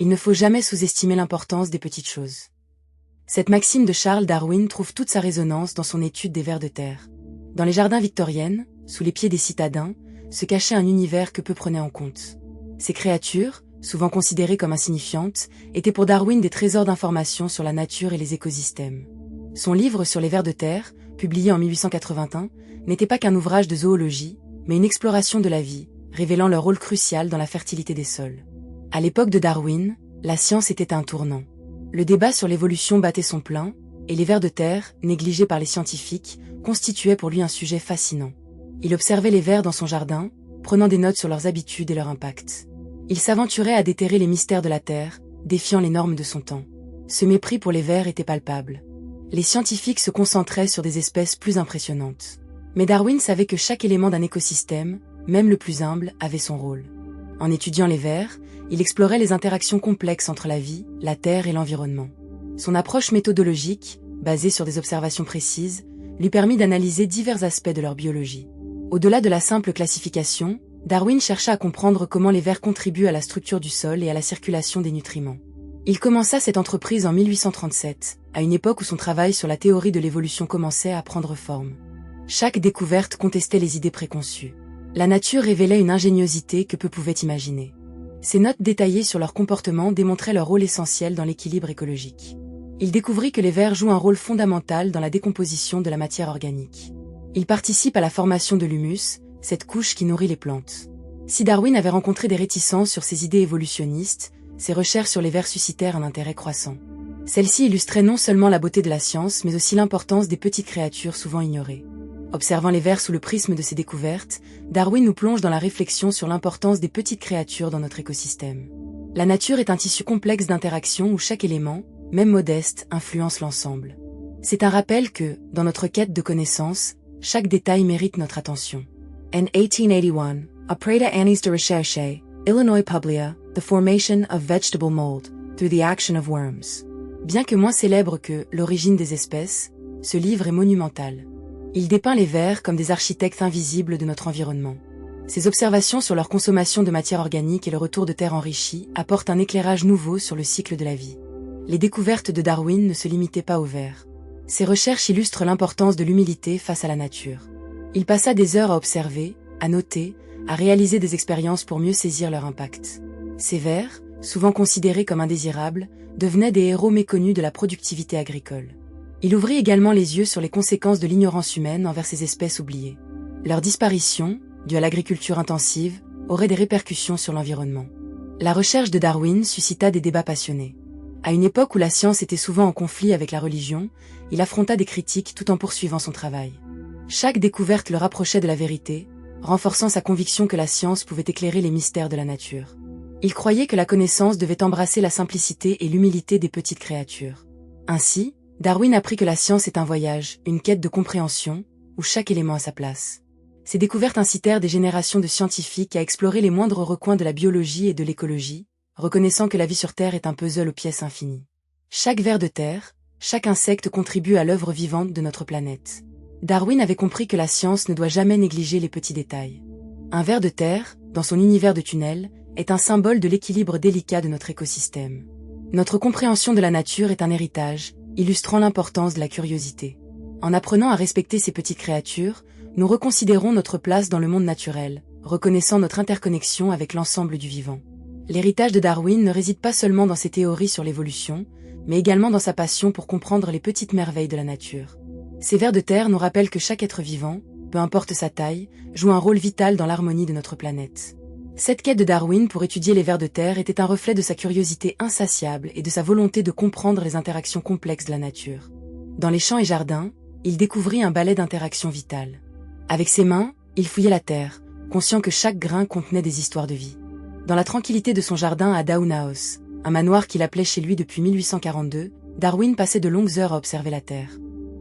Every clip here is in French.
Il ne faut jamais sous-estimer l'importance des petites choses. Cette maxime de Charles Darwin trouve toute sa résonance dans son étude des vers de terre. Dans les jardins victoriennes, sous les pieds des citadins, se cachait un univers que peu prenaient en compte. Ces créatures, souvent considérées comme insignifiantes, étaient pour Darwin des trésors d'informations sur la nature et les écosystèmes. Son livre sur les vers de terre, publié en 1881, n'était pas qu'un ouvrage de zoologie, mais une exploration de la vie, révélant leur rôle crucial dans la fertilité des sols. À l'époque de Darwin, la science était à un tournant. Le débat sur l'évolution battait son plein, et les vers de terre, négligés par les scientifiques, constituaient pour lui un sujet fascinant. Il observait les vers dans son jardin, prenant des notes sur leurs habitudes et leur impact. Il s'aventurait à déterrer les mystères de la Terre, défiant les normes de son temps. Ce mépris pour les vers était palpable. Les scientifiques se concentraient sur des espèces plus impressionnantes. Mais Darwin savait que chaque élément d'un écosystème, même le plus humble, avait son rôle. En étudiant les vers, il explorait les interactions complexes entre la vie, la terre et l'environnement. Son approche méthodologique, basée sur des observations précises, lui permit d'analyser divers aspects de leur biologie. Au-delà de la simple classification, Darwin chercha à comprendre comment les vers contribuent à la structure du sol et à la circulation des nutriments. Il commença cette entreprise en 1837, à une époque où son travail sur la théorie de l'évolution commençait à prendre forme. Chaque découverte contestait les idées préconçues. La nature révélait une ingéniosité que peu pouvaient imaginer. Ces notes détaillées sur leur comportement démontraient leur rôle essentiel dans l'équilibre écologique. Il découvrit que les vers jouent un rôle fondamental dans la décomposition de la matière organique. Ils participent à la formation de l'humus, cette couche qui nourrit les plantes. Si Darwin avait rencontré des réticences sur ses idées évolutionnistes, ses recherches sur les vers suscitèrent un intérêt croissant. Celles-ci illustraient non seulement la beauté de la science, mais aussi l'importance des petites créatures souvent ignorées. Observant les vers sous le prisme de ses découvertes, Darwin nous plonge dans la réflexion sur l'importance des petites créatures dans notre écosystème. La nature est un tissu complexe d'interactions où chaque élément, même modeste, influence l'ensemble. C'est un rappel que, dans notre quête de connaissances, chaque détail mérite notre attention. En 1881, après années de recherche, Illinois publia The Formation of Vegetable Mold through the Action of Worms. Bien que moins célèbre que L'origine des espèces, ce livre est monumental. Il dépeint les vers comme des architectes invisibles de notre environnement. Ses observations sur leur consommation de matière organique et le retour de terre enrichie apportent un éclairage nouveau sur le cycle de la vie. Les découvertes de Darwin ne se limitaient pas aux vers. Ses recherches illustrent l'importance de l'humilité face à la nature. Il passa des heures à observer, à noter, à réaliser des expériences pour mieux saisir leur impact. Ces vers, souvent considérés comme indésirables, devenaient des héros méconnus de la productivité agricole. Il ouvrit également les yeux sur les conséquences de l'ignorance humaine envers ces espèces oubliées. Leur disparition, due à l'agriculture intensive, aurait des répercussions sur l'environnement. La recherche de Darwin suscita des débats passionnés. À une époque où la science était souvent en conflit avec la religion, il affronta des critiques tout en poursuivant son travail. Chaque découverte le rapprochait de la vérité, renforçant sa conviction que la science pouvait éclairer les mystères de la nature. Il croyait que la connaissance devait embrasser la simplicité et l'humilité des petites créatures. Ainsi, Darwin apprit que la science est un voyage, une quête de compréhension, où chaque élément a sa place. Ces découvertes incitèrent des générations de scientifiques à explorer les moindres recoins de la biologie et de l'écologie, reconnaissant que la vie sur Terre est un puzzle aux pièces infinies. Chaque ver de terre, chaque insecte contribue à l'œuvre vivante de notre planète. Darwin avait compris que la science ne doit jamais négliger les petits détails. Un ver de terre, dans son univers de tunnels, est un symbole de l'équilibre délicat de notre écosystème. Notre compréhension de la nature est un héritage, illustrant l'importance de la curiosité. En apprenant à respecter ces petites créatures, nous reconsidérons notre place dans le monde naturel, reconnaissant notre interconnexion avec l'ensemble du vivant. L'héritage de Darwin ne réside pas seulement dans ses théories sur l'évolution, mais également dans sa passion pour comprendre les petites merveilles de la nature. Ces vers de terre nous rappellent que chaque être vivant, peu importe sa taille, joue un rôle vital dans l'harmonie de notre planète. Cette quête de Darwin pour étudier les vers de terre était un reflet de sa curiosité insatiable et de sa volonté de comprendre les interactions complexes de la nature. Dans les champs et jardins, il découvrit un ballet d'interactions vitales. Avec ses mains, il fouillait la terre, conscient que chaque grain contenait des histoires de vie. Dans la tranquillité de son jardin à Down House, un manoir qu'il appelait chez lui depuis 1842, Darwin passait de longues heures à observer la terre.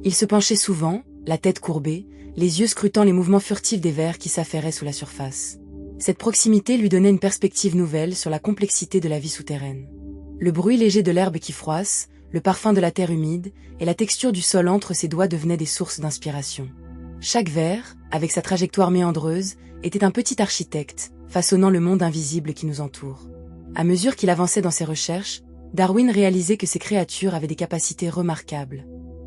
Il se penchait souvent, la tête courbée, les yeux scrutant les mouvements furtifs des vers qui s'affairaient sous la surface. Cette proximité lui donnait une perspective nouvelle sur la complexité de la vie souterraine. Le bruit léger de l'herbe qui froisse, le parfum de la terre humide et la texture du sol entre ses doigts devenaient des sources d'inspiration. Chaque ver, avec sa trajectoire méandreuse, était un petit architecte, façonnant le monde invisible qui nous entoure. À mesure qu'il avançait dans ses recherches, Darwin réalisait que ces créatures avaient des capacités remarquables.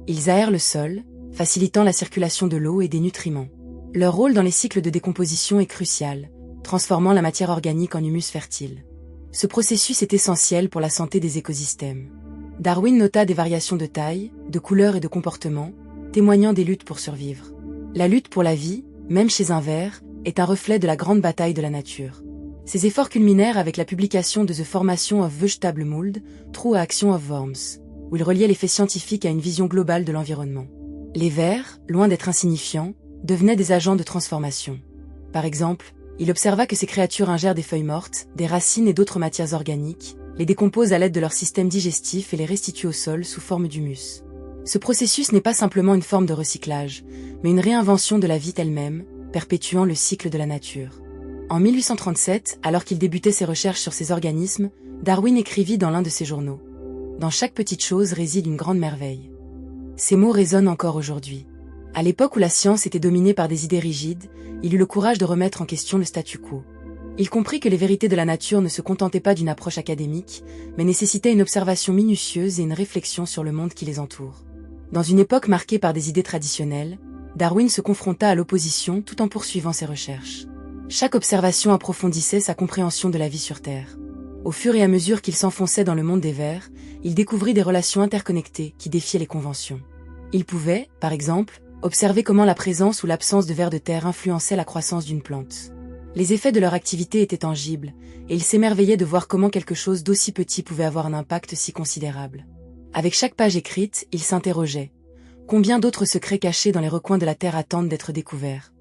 Ils aèrent le sol, facilitant la circulation de l'eau et des nutriments. Leur rôle dans les cycles de décomposition est crucial, transformant la matière organique en humus fertile. Ce processus est essentiel pour la santé des écosystèmes. Darwin nota des variations de taille, de couleur et de comportement, témoignant des luttes pour survivre. La lutte pour la vie, même chez un ver, est un reflet de la grande bataille de la nature. Ces efforts culminèrent avec la publication de The Formation of Vegetable Mold, True Action of Worms, où il reliait les faits scientifiques à une vision globale de l'environnement. Les vers, loin d'être insignifiants, devenaient des agents de transformation. Par exemple, il observa que ces créatures ingèrent des feuilles mortes, des racines et d'autres matières organiques, les décomposent à l'aide de leur système digestif et les restituent au sol sous forme d'humus. Ce processus n'est pas simplement une forme de recyclage, mais une réinvention de la vie elle-même, perpétuant le cycle de la nature. En 1837, alors qu'il débutait ses recherches sur ces organismes, Darwin écrivit dans l'un de ses journaux « Dans chaque petite chose réside une grande merveille ». Ces mots résonnent encore aujourd'hui. À l'époque où la science était dominée par des idées rigides, il eut le courage de remettre en question le statu quo. Il comprit que les vérités de la nature ne se contentaient pas d'une approche académique, mais nécessitaient une observation minutieuse et une réflexion sur le monde qui les entoure. Dans une époque marquée par des idées traditionnelles, Darwin se confronta à l'opposition tout en poursuivant ses recherches. Chaque observation approfondissait sa compréhension de la vie sur Terre. Au fur et à mesure qu'il s'enfonçait dans le monde des vers, il découvrit des relations interconnectées qui défiaient les conventions. Il pouvait, par exemple, observer comment la présence ou l'absence de vers de terre influençait la croissance d'une plante. Les effets de leur activité étaient tangibles, et il s'émerveillait de voir comment quelque chose d'aussi petit pouvait avoir un impact si considérable. Avec chaque page écrite, il s'interrogeait. Combien d'autres secrets cachés dans les recoins de la Terre attendent d'être découverts?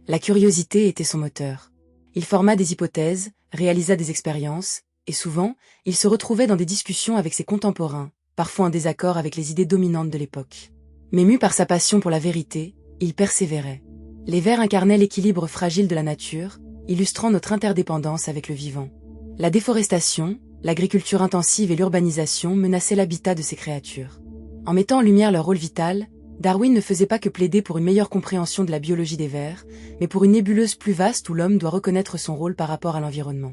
La curiosité était son moteur. Il forma des hypothèses, réalisa des expériences, et souvent, il se retrouvait dans des discussions avec ses contemporains, parfois en désaccord avec les idées dominantes de l'époque. Mais mu par sa passion pour la vérité, il persévérait. Les vers incarnaient l'équilibre fragile de la nature, illustrant notre interdépendance avec le vivant. La déforestation, l'agriculture intensive et l'urbanisation menaçaient l'habitat de ces créatures. En mettant en lumière leur rôle vital, Darwin ne faisait pas que plaider pour une meilleure compréhension de la biologie des vers, mais pour une nébuleuse plus vaste où l'homme doit reconnaître son rôle par rapport à l'environnement.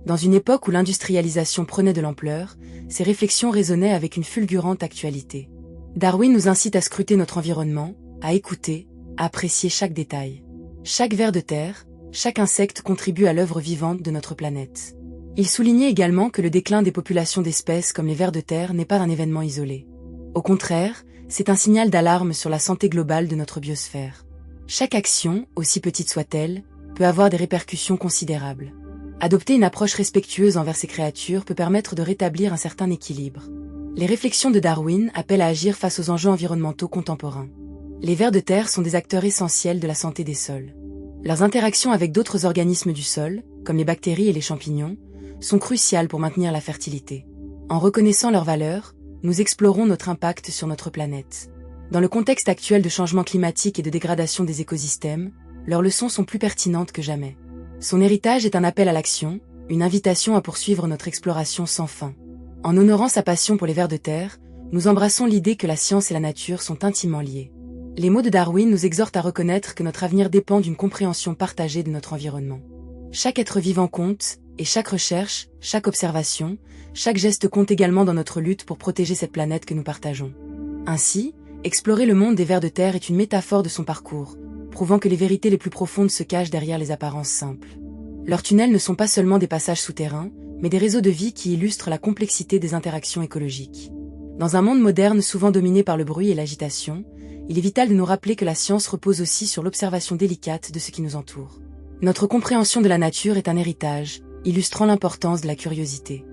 Dans une époque où l'industrialisation prenait de l'ampleur, ces réflexions résonnaient avec une fulgurante actualité. Darwin nous incite à scruter notre environnement, à écouter, à apprécier chaque détail. Chaque ver de terre, chaque insecte contribue à l'œuvre vivante de notre planète. Il soulignait également que le déclin des populations d'espèces comme les vers de terre n'est pas un événement isolé. Au contraire, c'est un signal d'alarme sur la santé globale de notre biosphère. Chaque action, aussi petite soit-elle, peut avoir des répercussions considérables. Adopter une approche respectueuse envers ces créatures peut permettre de rétablir un certain équilibre. Les réflexions de Darwin appellent à agir face aux enjeux environnementaux contemporains. Les vers de terre sont des acteurs essentiels de la santé des sols. Leurs interactions avec d'autres organismes du sol, comme les bactéries et les champignons, sont cruciales pour maintenir la fertilité. En reconnaissant leur valeur, nous explorons notre impact sur notre planète. Dans le contexte actuel de changement climatique et de dégradation des écosystèmes, leurs leçons sont plus pertinentes que jamais. Son héritage est un appel à l'action, une invitation à poursuivre notre exploration sans fin. En honorant sa passion pour les vers de terre, nous embrassons l'idée que la science et la nature sont intimement liées. Les mots de Darwin nous exhortent à reconnaître que notre avenir dépend d'une compréhension partagée de notre environnement. Chaque être vivant compte, et chaque recherche, chaque observation, chaque geste compte également dans notre lutte pour protéger cette planète que nous partageons. Ainsi, explorer le monde des vers de terre est une métaphore de son parcours, prouvant que les vérités les plus profondes se cachent derrière les apparences simples. Leurs tunnels ne sont pas seulement des passages souterrains, mais des réseaux de vie qui illustrent la complexité des interactions écologiques. Dans un monde moderne souvent dominé par le bruit et l'agitation, il est vital de nous rappeler que la science repose aussi sur l'observation délicate de ce qui nous entoure. Notre compréhension de la nature est un héritage, illustrant l'importance de la curiosité.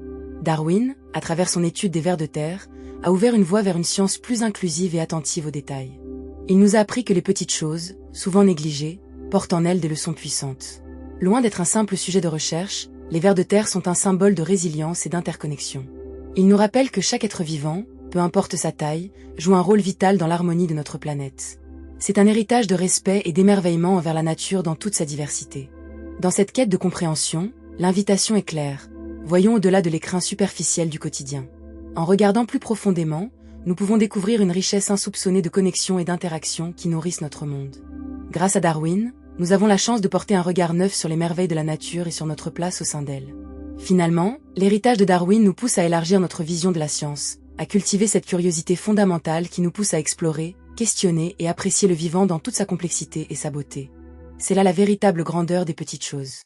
Darwin, à travers son étude des vers de terre, a ouvert une voie vers une science plus inclusive et attentive aux détails. Il nous a appris que les petites choses, souvent négligées, portent en elles des leçons puissantes. Loin d'être un simple sujet de recherche, les vers de terre sont un symbole de résilience et d'interconnexion. Ils nous rappellent que chaque être vivant, peu importe sa taille, joue un rôle vital dans l'harmonie de notre planète. C'est un héritage de respect et d'émerveillement envers la nature dans toute sa diversité. Dans cette quête de compréhension, l'invitation est claire. Voyons au-delà de l'écrin superficiel du quotidien. En regardant plus profondément, nous pouvons découvrir une richesse insoupçonnée de connexions et d'interactions qui nourrissent notre monde. Grâce à Darwin, nous avons la chance de porter un regard neuf sur les merveilles de la nature et sur notre place au sein d'elle. Finalement, l'héritage de Darwin nous pousse à élargir notre vision de la science, à cultiver cette curiosité fondamentale qui nous pousse à explorer, questionner et apprécier le vivant dans toute sa complexité et sa beauté. C'est là la véritable grandeur des petites choses.